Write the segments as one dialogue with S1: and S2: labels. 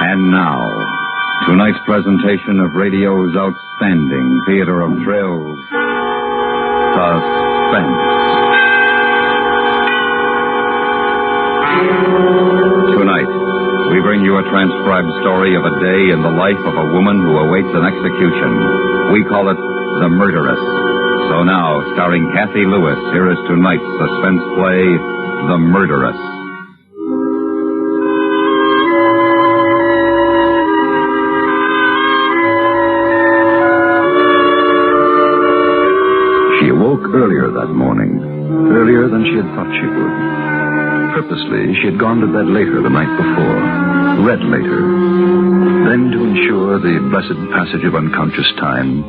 S1: And now, tonight's presentation of radio's outstanding theater of thrills, Suspense. Tonight, we bring you a transcribed story of a day in the life of a woman who awaits an execution. We call it The Murderess. So now, starring Kathy Lewis, here is tonight's suspense play, The Murderess. She awoke earlier that morning, earlier than she had thought she would. Purposely, she had gone to bed later the night before, read later. Then, to ensure the blessed passage of unconscious time,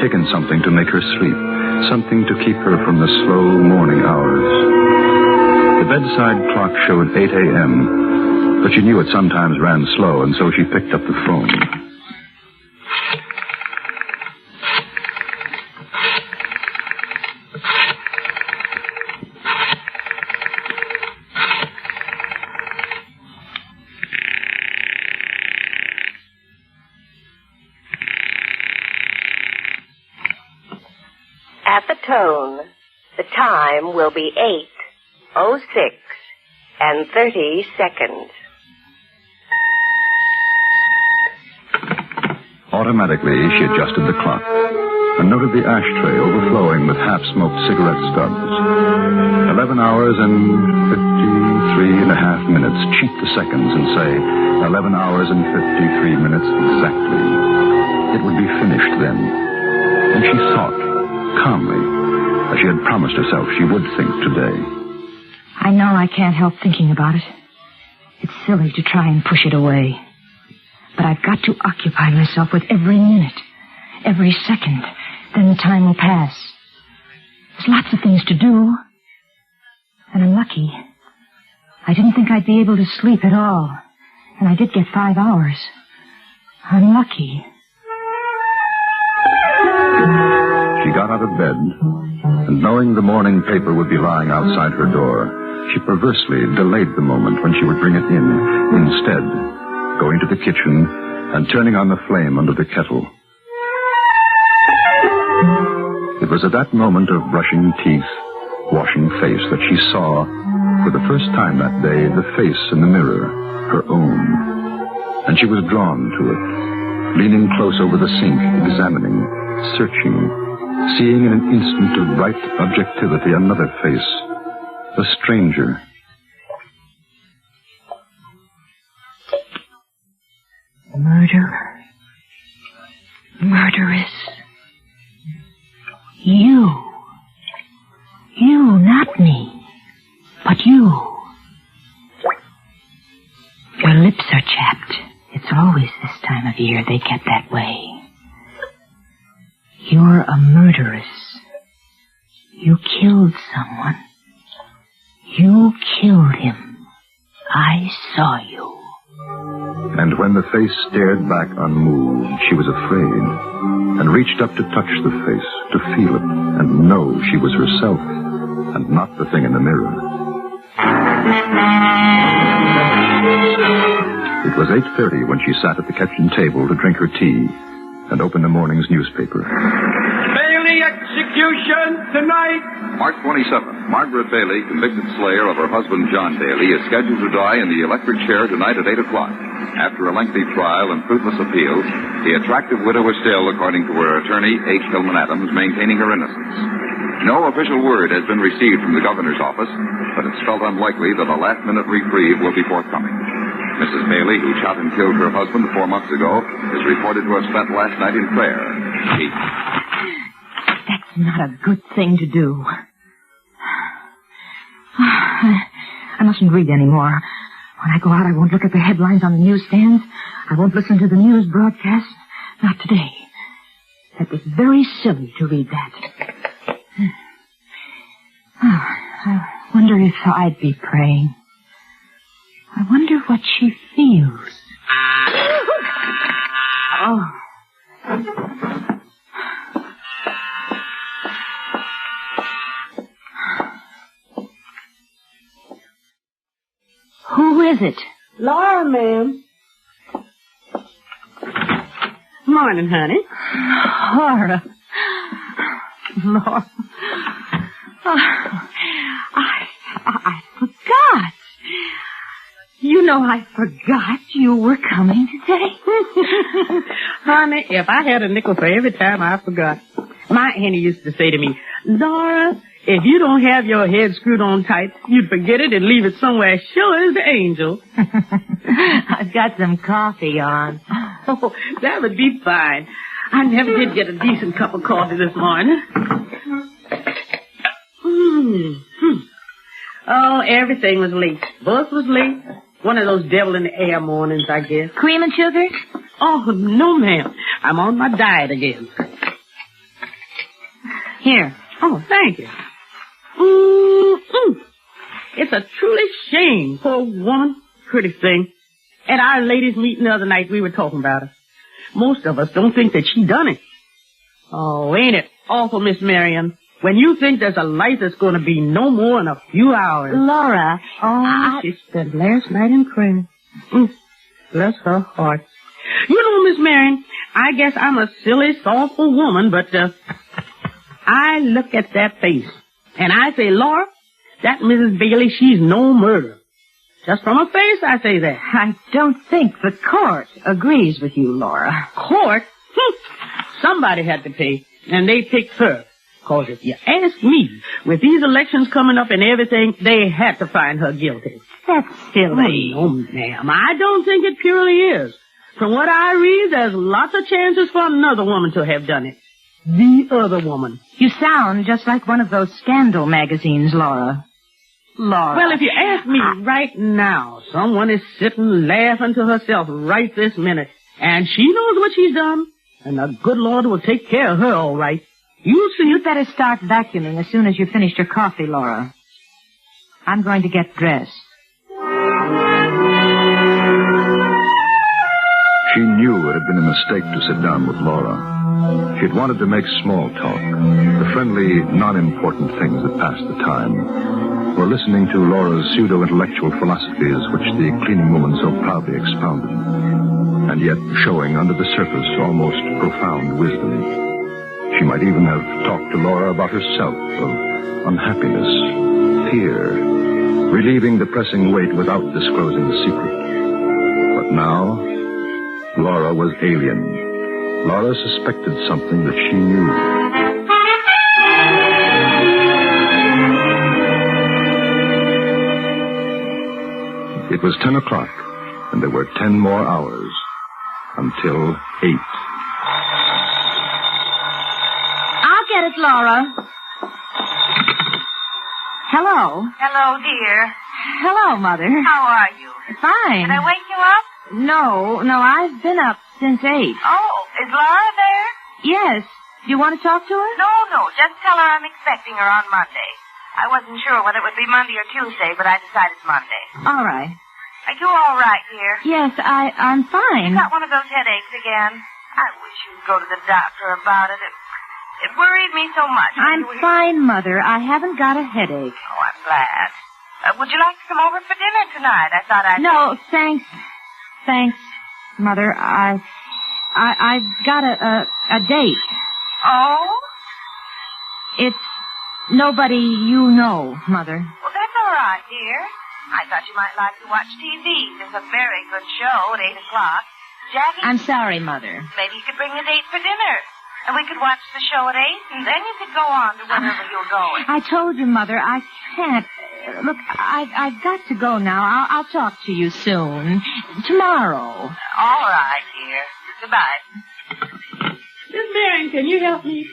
S1: taken something to make her sleep, something to keep her from the slow morning hours. The bedside clock showed 8 a.m., but she knew it sometimes ran slow, and so she picked up the phone.
S2: At the tone, the time will be 8:06 and 30 seconds.
S1: Automatically, she adjusted the clock and noted the ashtray overflowing with half-smoked cigarette stubs. 11 hours and 53 and a half minutes. Cheat the seconds and say 11 hours and 53 minutes exactly. It would be finished then. And she thought, calmly, as she had promised herself she would think today.
S3: I know I can't help thinking about it. It's silly to try and push it away. But I've got to occupy myself with every minute, every second. Then the time will pass. There's lots of things to do. And I'm lucky. I didn't think I'd be able to sleep at all. And I did get 5 hours. I'm lucky.
S1: She got out of bed, and knowing the morning paper would be lying outside her door, she perversely delayed the moment when she would bring it in, instead, going to the kitchen and turning on the flame under the kettle. It was at that moment of brushing teeth, washing face, that she saw, for the first time that day, the face in the mirror, her own. And she was drawn to it, leaning close over the sink, examining, searching, seeing in an instant of bright objectivity another face, a stranger.
S3: Murderer. Murderess. You. You, not me, but you. Your lips are chapped. It's always this time of year they get that way. You're a murderess. You killed someone. You killed him. I saw you.
S1: And when the face stared back unmoved, she was afraid, and reached up to touch the face, to feel it, and know she was herself, and not the thing in the mirror. It was 8:30 when she sat at the kitchen table to drink her tea and open the morning's newspaper.
S4: Bailey execution tonight.
S5: March 27th, Margaret Bailey, convicted slayer of her husband John Bailey, is scheduled to die in the electric chair tonight at 8 o'clock. After a lengthy trial and fruitless appeals, the attractive widow is still, according to her attorney, H. Hillman Adams, maintaining her innocence. No official word has been received from the governor's office, but it's felt unlikely that a last-minute reprieve will be forthcoming. Mrs. Bailey, who shot and killed her husband 4 months ago, is reported to have spent last night in prayer.
S3: That's not a good thing to do. I mustn't read anymore. When I go out, I won't look at the headlines on the newsstands. I won't listen to the news broadcast. Not today. That was very silly to read that. Oh, I wonder if I'd be praying. I wonder what she feels. Oh. Who is it?
S6: Laura, ma'am. morning, honey.
S3: Laura. Laura. Oh, I forgot. You know I forgot you were coming today.
S6: Honey, if I had a nickel for every time I forgot. My auntie used to say to me, Laura, if you don't have your head screwed on tight, you'd forget it and leave it somewhere sure as the angel.
S3: I've got some coffee on.
S6: Oh, that would be fine. I never did get a decent cup of coffee this morning. Oh, everything was late. Bus was late. One of those devil-in-the-air mornings, I guess.
S3: Cream and sugar?
S6: Oh, no, ma'am. I'm on my diet again.
S3: Here.
S6: Oh, thank you. It's a truly shame, poor woman. Pretty thing. At our ladies' meeting the other night, we were talking about her. Most of us don't think that she done it. Oh, ain't it awful, Miss Marion? When you think there's a life that's going to be no more than a few hours.
S3: Laura.
S6: Oh, she spent last night in prayer. Bless her heart. You know, Miss Marion, I guess I'm a silly, thoughtful woman, but I look at that face, and I say, Laura, that Mrs. Bailey, she's no murderer. Just from her face, I say that.
S3: I don't think the court agrees with you, Laura.
S6: Court? Somebody had to pay, and they picked her. Because if you ask me, with these elections coming up and everything, they had to find her guilty.
S3: That's silly.
S6: Oh, no, ma'am. I don't think it purely is. From what I read, there's lots of chances for another woman to have done it. The other woman.
S3: You sound just like one of those scandal magazines, Laura. Laura.
S6: Well, if you ask me right now, someone is sitting laughing to herself right this minute. And she knows what she's done. And the good Lord will take care of her all right. You'll see.
S3: You'd better start vacuuming as soon as you finish your coffee, Laura. I'm going to get dressed.
S1: She knew it had been a mistake to sit down with Laura. She'd wanted to make small talk, the friendly, non-important things that passed the time, or listening to Laura's pseudo-intellectual philosophies which the cleaning woman so proudly expounded, and yet showing under the surface almost profound wisdom. She might even have talked to Laura about herself, of unhappiness, fear, relieving the pressing weight without disclosing the secret. But now, Laura was alien. Laura suspected something that she knew. It was 10 o'clock, and there were 10 more hours until 8.
S3: Get it, Laura. Hello.
S2: Hello, dear.
S3: Hello, Mother.
S2: How are you?
S3: Fine.
S2: Did I wake you up?
S3: No, I've been up since 8.
S2: Oh, is Laura there?
S3: Yes. Do you want to talk to her?
S2: No, just tell her I'm expecting her on Monday. I wasn't sure whether it would be Monday or Tuesday, but I decided Monday.
S3: All right.
S2: Are you all right, dear?
S3: Yes, I'm fine.
S2: You got one of those headaches again? I wish you'd go to the doctor about it. It worried me so much.
S3: I'm fine, Mother. I haven't got a headache.
S2: Oh, I'm glad. Would you like to come over for dinner tonight? I thought I'd...
S3: No, thanks. Thanks, Mother. I've got a date.
S2: Oh?
S3: It's nobody you know, Mother.
S2: Well, that's all right, dear. I thought you might like to watch TV. There's a very good show at 8 o'clock. Jackie...
S3: I'm sorry, Mother.
S2: Maybe you could bring a date for dinner. And we could watch the show at 8, and then you could go on to wherever you're going.
S3: I told you, Mother, I can't. Look, I've got to go now. I'll talk to you soon. Tomorrow.
S2: All right, dear. Goodbye.
S6: Miss Marion, can you help me?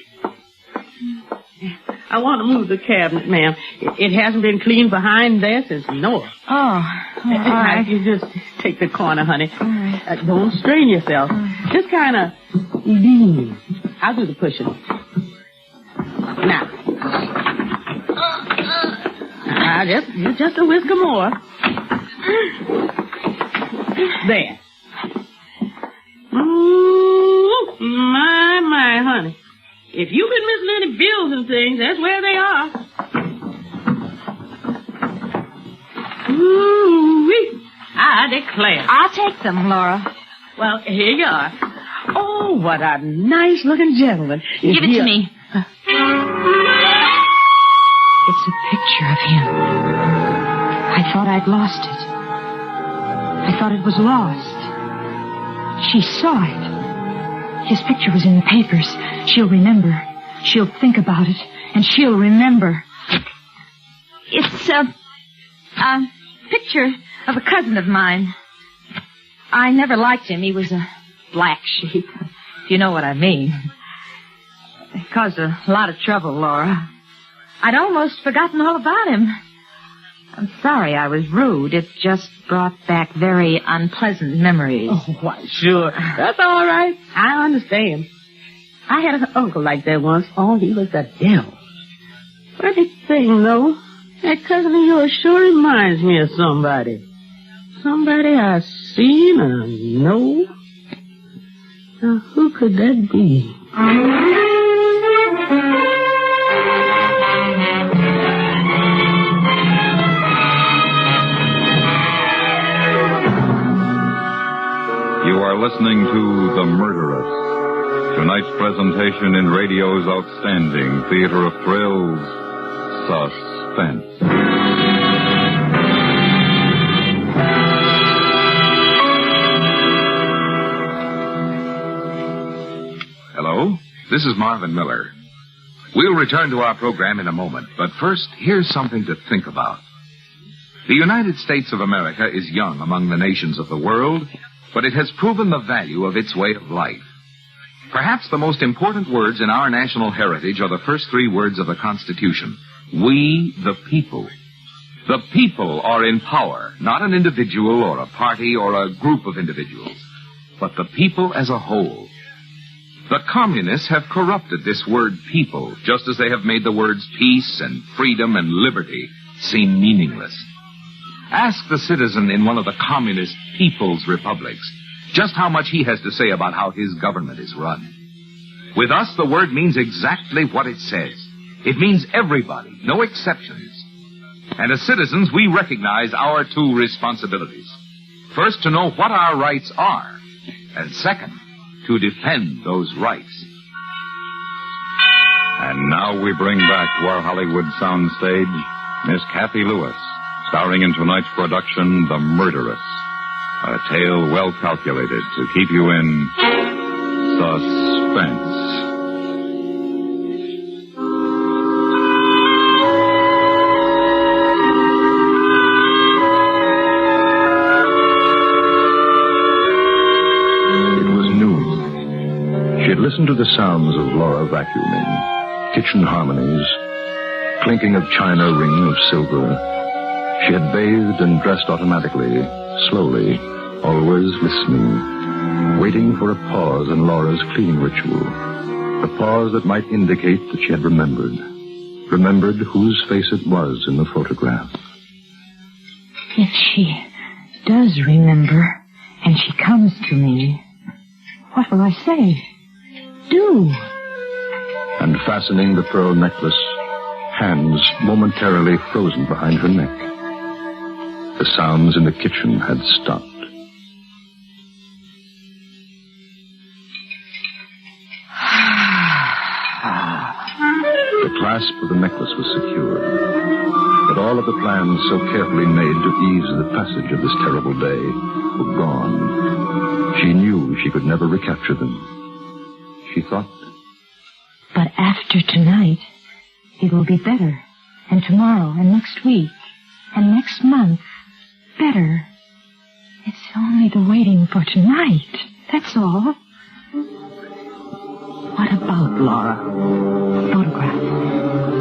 S6: I want to move the cabinet, ma'am. It hasn't been cleaned behind there since Noah.
S3: Oh, all right.
S6: You just take the corner, honey.
S3: All right.
S6: Don't strain yourself. Just kind of lean. I'll do the pushing. Now. Just a whisker more. There. My, honey. If you've been missing any bills and things, that's where they are. Ooh-wee. I declare.
S3: I'll take them, Laura.
S6: Well, here you are. Oh, Oh, what a nice-looking gentleman.
S3: Give it to me. It's a picture of him. I thought I'd lost it. I thought it was lost. She saw it. His picture was in the papers. She'll remember. She'll think about it, and she'll remember. It's a picture of a cousin of mine. I never liked him. He was a black sheep, if you know what I mean. It caused a lot of trouble, Laura. I'd almost forgotten all about him. I'm sorry I was rude. It just brought back very unpleasant memories.
S6: Oh, why, sure. That's all right. I understand. I had an uncle like that once. Oh, he was a devil. Funny thing, though. That cousin of yours sure reminds me of somebody. Somebody I've seen or know. Now, who could that be?
S5: You are listening to The Murderess, tonight's presentation in radio's outstanding theater of thrills, Suspense.
S7: Hello, this is Marvin Miller. We'll return to our program in a moment, but first, here's something to think about. The United States of America is young among the nations of the world, but it has proven the value of its way of life. Perhaps the most important words in our national heritage are the first three words of the Constitution. We, the people. The people are in power, not an individual or a party or a group of individuals, but the people as a whole. The communists have corrupted this word people, just as they have made the words peace and freedom and liberty seem meaningless. Ask the citizen in one of the communist people's republics just how much he has to say about how his government is run. With us, the word means exactly what it says. It means everybody, no exceptions. And as citizens, we recognize our two responsibilities. First, to know what our rights are. And second, to defend those rights.
S5: And now we bring back to our Hollywood soundstage Miss Kathy Lewis, starring in tonight's production, The Murderess. A tale well calculated to keep you in suspense.
S1: It was noon. She had listened to the sounds of Laura vacuuming, kitchen harmonies, clinking of china, ring of silver. She had bathed and dressed automatically, slowly, always listening, waiting for a pause in Laura's cleaning ritual, a pause that might indicate that she had remembered whose face it was in the photograph.
S3: If she does remember, and she comes to me, what will I say? Do.
S1: And fastening the pearl necklace, hands momentarily frozen behind her neck. The sounds in the kitchen had stopped. The clasp of the necklace was secured, but all of the plans so carefully made to ease the passage of this terrible day were gone. She knew she could never recapture them. She thought,
S3: but after tonight, it will be better. And tomorrow, and next week, and next month, better. It's only the waiting for tonight. That's all. What about Laura? Photograph.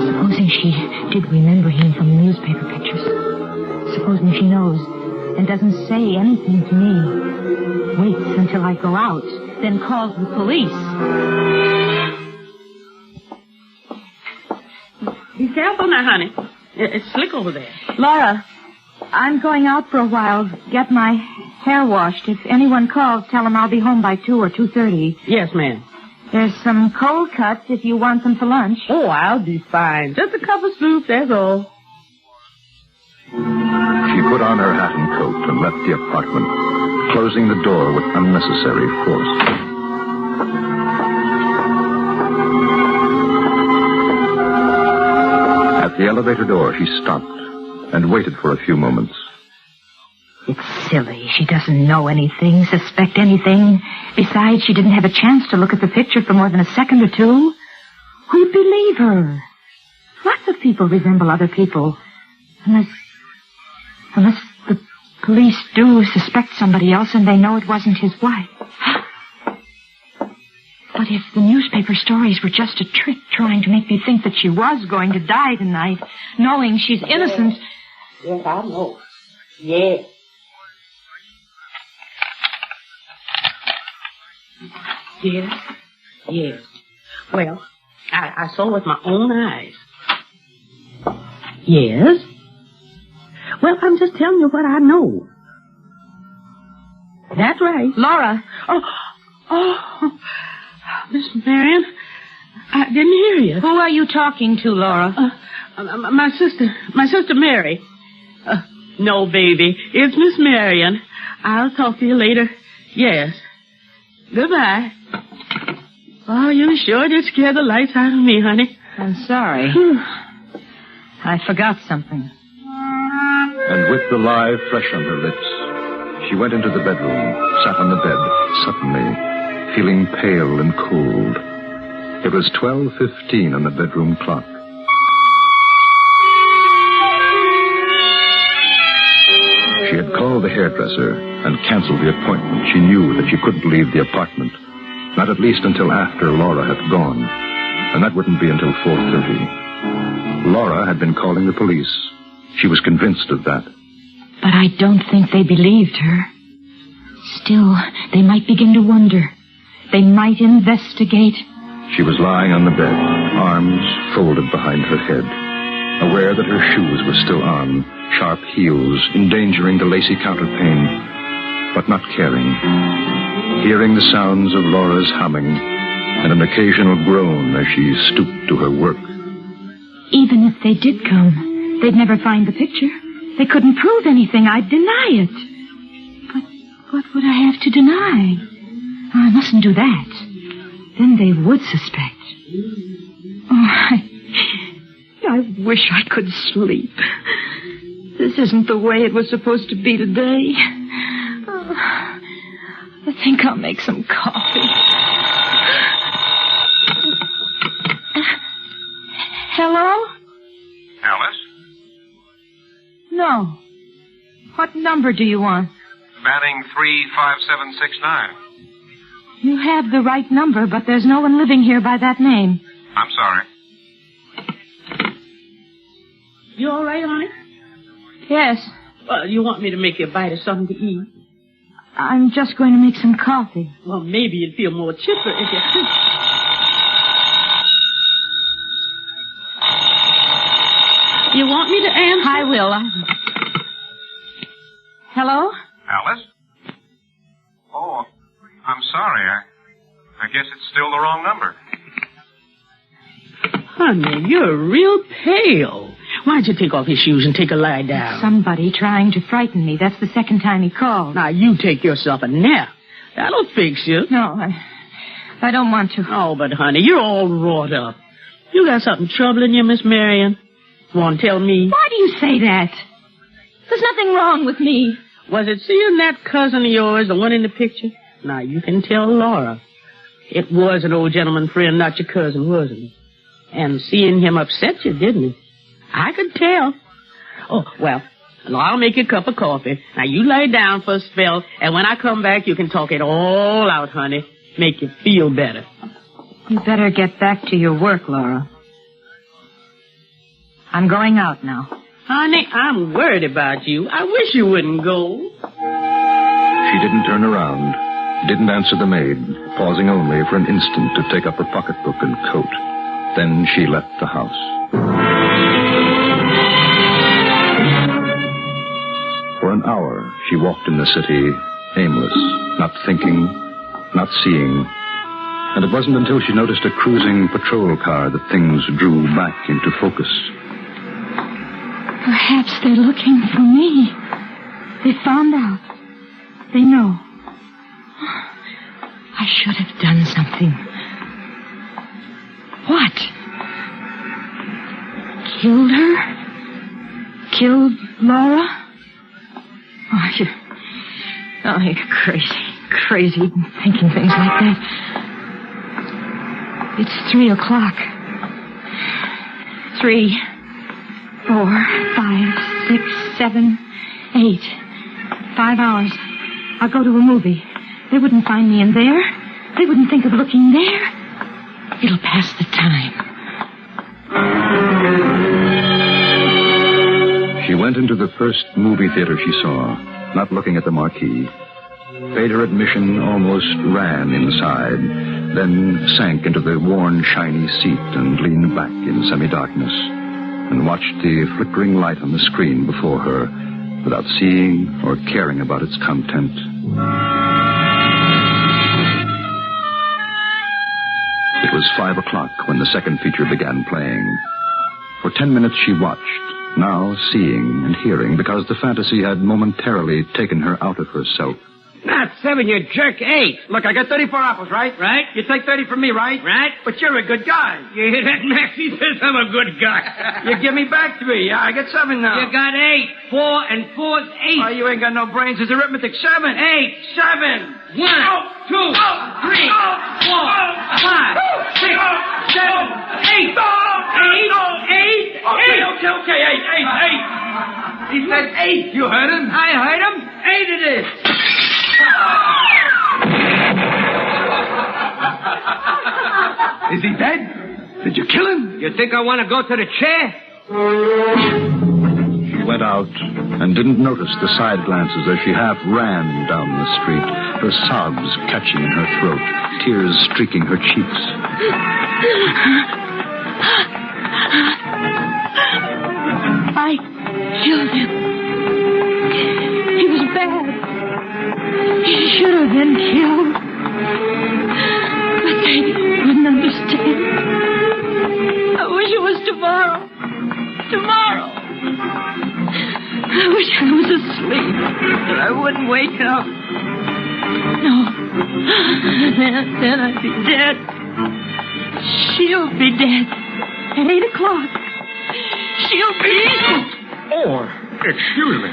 S3: Supposing she did remember him from the newspaper pictures. Supposing she knows and doesn't say anything to me. Waits until I go out, then calls the police.
S6: Be careful now, honey. It's slick over there.
S3: Laura, I'm going out for a while, get my hair washed. If anyone calls, tell them I'll be home by 2 or 2:30.
S6: Yes, ma'am.
S3: There's some cold cuts if you want them for lunch.
S6: Oh, I'll be fine. Just a cup of soup, that's all.
S1: she put on her hat and coat and left the apartment, closing the door with unnecessary force. the elevator door, she stopped and waited for a few moments.
S3: It's silly. She doesn't know anything, suspect anything. Besides, she didn't have a chance to look at the picture for more than a second or two. Who'd believe her? Lots of people resemble other people. Unless the police do suspect somebody else and they know it wasn't his wife. But if the newspaper stories were just a trick trying to make me think that she was going to die tonight, knowing she's innocent...
S6: Yes, I know. Yes. Yes. Yes. Well, I saw with my own eyes. Yes. Well, I'm just telling you what I know. That's right.
S3: Laura!
S6: Oh, Miss Marion, I didn't hear you.
S3: Who are you talking to, Laura?
S6: My sister Mary. No, baby, it's Miss Marion. I'll talk to you later. Yes. Goodbye. Oh, you sure did scare the lights out of me, honey.
S3: I'm sorry. I forgot something.
S1: And with the lie fresh on her lips, she went into the bedroom, sat on the bed, suddenly, feeling pale and cold. It was 12:15 on the bedroom clock. She had called the hairdresser and canceled the appointment. She knew that she couldn't leave the apartment, not at least until after Laura had gone, and that wouldn't be until 4:30. Laura had been calling the police. She was convinced of that.
S3: But I don't think they believed her. Still, they might begin to wonder. They might investigate.
S1: She was lying on the bed, arms folded behind her head, aware that her shoes were still on, sharp heels endangering the lacy counterpane, but not caring. Hearing the sounds of Laura's humming and an occasional groan as she stooped to her work.
S3: Even if they did come, they'd never find the picture. They couldn't prove anything. I'd deny it. But what would I have to deny? I mustn't do that. Then they would suspect. Oh, I wish I could sleep. This isn't the way it was supposed to be today. Oh, I think I'll make some coffee. Hello?
S8: Alice?
S3: No. What number do you want?
S8: Batting 35769.
S3: You have the right number, but there's no one living here by that name.
S8: I'm sorry.
S6: You all right, honey?
S3: Yes.
S6: You want me to make you a bite of something to eat?
S3: I'm just going to make some coffee.
S6: Well, maybe you'd feel more chipper if you... You want me to answer?
S3: I will. Hello?
S8: Alice? Oh, I'm sorry. I guess it's still the wrong number.
S6: Honey, you're real pale. Why don't you take off your shoes and take a lie down?
S3: Somebody trying to frighten me. That's the second time he called.
S6: Now, you take yourself a nap. That'll fix you.
S3: No, I don't want to.
S6: Oh, but honey, you're all wrought up. You got something troubling you, Miss Marion? Want to tell me?
S3: Why do you say that? There's nothing wrong with me.
S6: Was it seeing that cousin of yours, the one in the picture? Now, you can tell Laura. It was an old gentleman friend, not your cousin, wasn't it? And seeing him upset you, didn't he? I could tell. Oh, well, I'll make you a cup of coffee. Now, you lie down for a spell, and when I come back, you can talk it all out, honey. Make you feel better.
S3: You better get back to your work, Laura. I'm going out now.
S6: Honey, I'm worried about you. I wish you wouldn't go.
S1: She didn't turn around, didn't answer the maid, pausing only for an instant to take up her pocketbook and coat. Then she left the house. For an hour, she walked in the city, aimless, not thinking, not seeing. And it wasn't until she noticed a cruising patrol car that things drew back into focus.
S3: Perhaps they're looking for me. They found out. They know. I should have done something. What? killed her? Killed Laura? Oh, you're crazy thinking things like that. It's 3 o'clock. 3, 4, 5, 6, 7, 8. 5 hours. I'll go to a movie. They wouldn't find me in there. They wouldn't think of looking there. It'll pass the time.
S1: She went into the first movie theater she saw, not looking at the marquee. Paid her admission, almost ran inside, then sank into the worn, shiny seat and leaned back in semi-darkness and watched the flickering light on the screen before her without seeing or caring about its content. It was 5 o'clock when the second feature began playing. For 10 minutes she watched, now seeing and hearing, because the fantasy had momentarily taken her out of herself.
S4: Not 7, you jerk, 8. Look, I got 34 apples, right?
S9: Right.
S4: You take 30 from me, right?
S9: Right.
S4: But you're a good guy.
S9: You hear that, Max? He says I'm a good guy.
S4: You give me back 3. I got 7 now.
S9: You got 8. 4 and 4's 8.
S4: Oh, you ain't got no brains. It's arithmetic. 7.
S9: 8.
S4: 7.
S9: 1, 2, 3, 4, 5, 6, 7, 8. 8. 8.
S4: Okay. 8. He said 8. You heard him?
S9: I heard him. 8 it is.
S4: Is he dead? Did you kill him?
S9: You think I want to go to the chair?
S1: She went out and didn't notice the side glances as she half ran down the street, her sobs catching in her throat, tears streaking her cheeks.
S3: I killed him. He was bad. He should have been killed. But they wouldn't understand. I wish it was tomorrow. Tomorrow. I wish I was asleep, that I wouldn't wake up. No. Then I'd be dead. She'll be dead at 8 o'clock. She'll be...
S8: Oh, excuse me.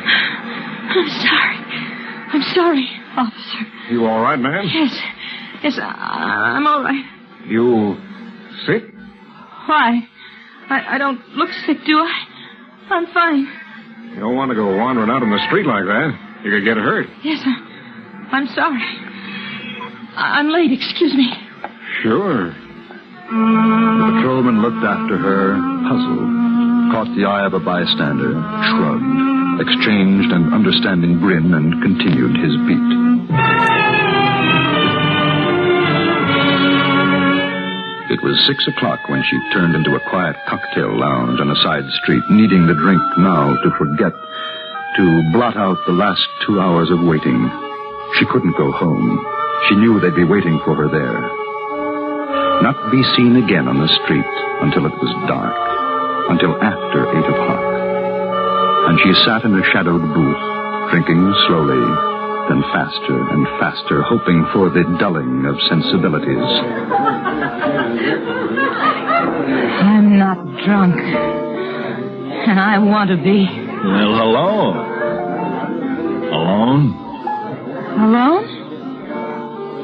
S3: I'm sorry, officer.
S8: You all right, ma'am?
S3: Yes, I'm all right.
S8: You sick?
S3: Why? I don't look sick, do I? I'm fine.
S8: You don't want to go wandering out on the street like that. You could get hurt.
S3: Yes, I'm sorry. I'm late, excuse me.
S8: Sure.
S1: The patrolman looked after her, puzzled, caught the eye of a bystander, shrugged, exchanged an understanding grin, and continued his beat. It was 6 o'clock when she turned into a quiet cocktail lounge on a side street, needing the drink now to forget, to blot out the last 2 hours of waiting. She couldn't go home. She knew they'd be waiting for her there. Not be seen again on the street until it was dark, until after 8 o'clock. And she sat in a shadowed booth, drinking slowly, then faster and faster, hoping for the dulling of sensibilities.
S3: I'm not drunk. And I want to be.
S10: Well, hello. Alone?
S3: Alone?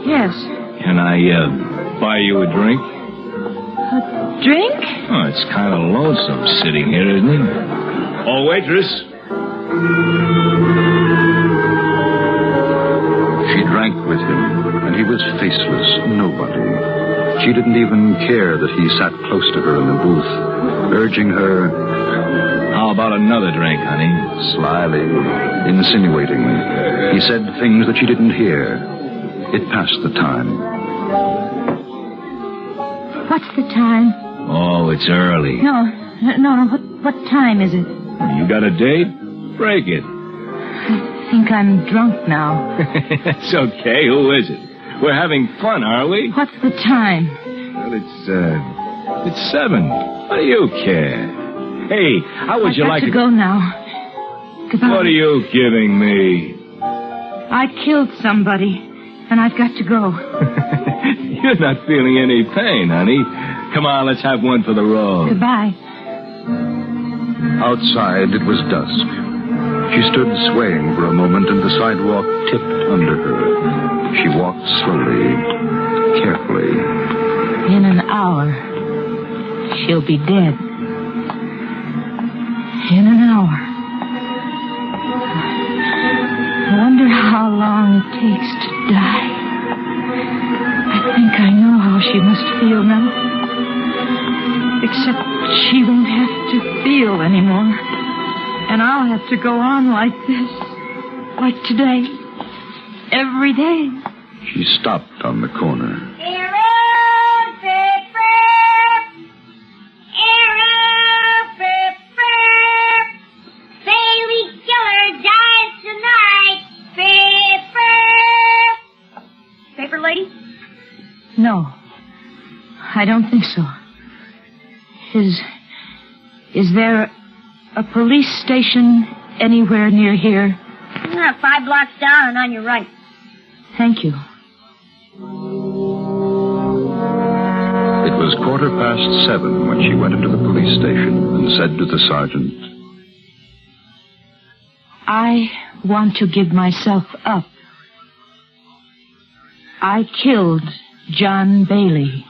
S3: Yes.
S10: Can I, buy you a drink?
S3: A drink?
S10: Oh, it's kind of lonesome sitting here, isn't it? Oh, waitress.
S1: She drank with him, and he was faceless, nobody. She didn't even care that he sat close to her in the booth, urging her...
S10: How about another drink, honey?
S1: Slyly, insinuating. He said things that she didn't hear. It passed the time.
S3: What's the time?
S10: Oh, it's early.
S3: No. What time is it?
S10: You got a date? Break it.
S3: I think I'm drunk now.
S10: It's okay. Who is it? We're having fun, are we?
S3: What's the time?
S10: Well, it's 7. What do you care? Hey, how would you like
S3: to go now? Goodbye.
S10: What are you giving me?
S3: I killed somebody, and I've got to go.
S10: You're not feeling any pain, honey. Come on, let's have one for the road.
S3: Goodbye.
S1: Outside, it was dusk. She stood swaying for a moment, and the sidewalk tipped under her. She walked slowly, carefully.
S3: In an hour, she'll be dead. In an hour. I wonder how long it takes to die. I think I know how she must feel now. Except she won't have to feel anymore. And I'll have to go on like this. Like today. Every day.
S1: She stopped on the corner.
S11: Bailey Killer dies tonight. Paper lady?
S3: No. I don't think so. Is there a police station anywhere near here?
S11: 5 blocks down and on your right.
S3: Thank you.
S1: It was 7:15 when she went into the police station and said to the sergeant,
S3: I want to give myself up. I killed John Bailey.